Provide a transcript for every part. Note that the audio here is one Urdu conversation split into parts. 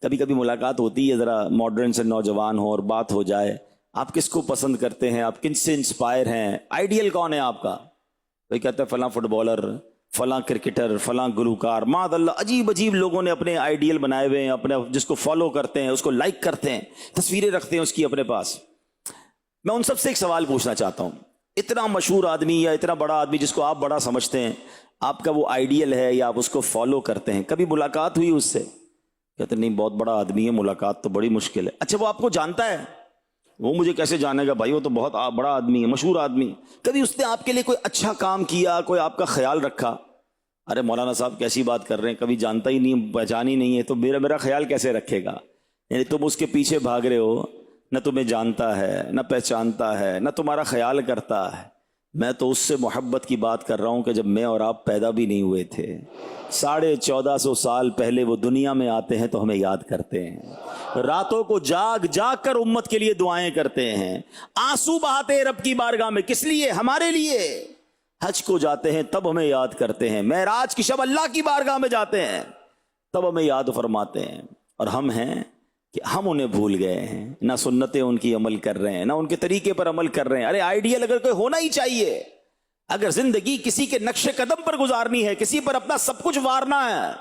کبھی کبھی ملاقات ہوتی ہے ذرا ماڈرن سے نوجوان ہو اور بات ہو جائے، آپ کس کو پسند کرتے ہیں، آپ کن سے انسپائر ہیں، آئیڈیل کون ہے آپ کا؟ کوئی کہتا ہے فلاں فٹ بالر، فلاں کرکٹر، فلاں گلوکار، معاذ اللہ عجیب عجیب لوگوں نے اپنے آئیڈیل بنائے ہوئے ہیں، اپنے جس کو فالو کرتے ہیں، اس کو لائک کرتے ہیں، تصویریں رکھتے ہیں اس کی اپنے پاس۔ میں ان سب سے ایک سوال پوچھنا چاہتا ہوں، اتنا مشہور آدمی یا اتنا بڑا آدمی جس کو آپ بڑا سمجھتے ہیں، آپ کا وہ آئیڈیل ہے یا آپ اس کو فالو کرتے ہیں، کبھی ملاقات ہوئی اس سے؟ کہتے نہیں بہت بڑا آدمی ہے، ملاقات تو بڑی مشکل ہے۔ اچھا وہ آپ کو جانتا ہے؟ وہ مجھے کیسے جانے گا بھائی، وہ تو بہت بڑا آدمی ہے، مشہور آدمی۔ کبھی اس نے آپ کے لیے کوئی اچھا کام کیا، کوئی آپ کا خیال رکھا؟ ارے مولانا صاحب کیسی بات کر رہے ہیں، کبھی جانتا ہی نہیں، پہچان ہی نہیں ہے، تو میرا خیال کیسے رکھے گا؟ یعنی تم اس کے پیچھے بھاگ رہے ہو، نہ تمہیں جانتا ہے، نہ پہچانتا ہے، نہ تمہارا خیال کرتا ہے۔ میں تو اس سے محبت کی بات کر رہا ہوں کہ جب میں اور آپ پیدا بھی نہیں ہوئے تھے، 1450 سال پہلے وہ دنیا میں آتے ہیں تو ہمیں یاد کرتے ہیں، راتوں کو جاگ جاگ کر امت کے لیے دعائیں کرتے ہیں، آنسو بہاتے ہیں رب کی بارگاہ میں، کس لیے؟ ہمارے لیے۔ حج کو جاتے ہیں تب ہمیں یاد کرتے ہیں، معراج کی شب اللہ کی بارگاہ میں جاتے ہیں تب ہمیں یاد فرماتے ہیں۔ اور ہم ہیں کہ ہم انہیں بھول گئے ہیں، نہ سنتیں ان کی عمل کر رہے ہیں، نہ ان کے طریقے پر عمل کر رہے ہیں۔ ارے آئیڈیل اگر کوئی ہونا ہی چاہیے، اگر زندگی کسی کے نقش قدم پر گزارنی ہے، کسی پر اپنا سب کچھ وارنا ہے،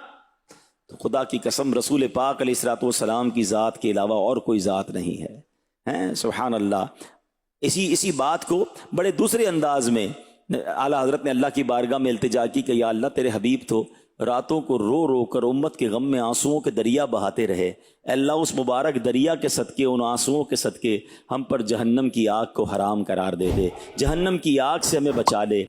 تو خدا کی قسم رسول پاک علیہ الصلوۃ والسلام کی ذات کے علاوہ اور کوئی ذات نہیں ہے۔ سبحان اللہ۔ اسی بات کو بڑے دوسرے انداز میں اعلیٰ حضرت نے اللہ کی بارگاہ میں التجا کی کہ یا اللہ تیرے حبیب تو راتوں کو رو رو کر امت کے غم میں آنسوؤں کے دریا بہاتے رہے، اے اللہ اس مبارک دریا کے صدقے، ان آنسوؤں کے صدقے ہم پر جہنم کی آگ کو حرام قرار دے دے، جہنم کی آگ سے ہمیں بچا لے۔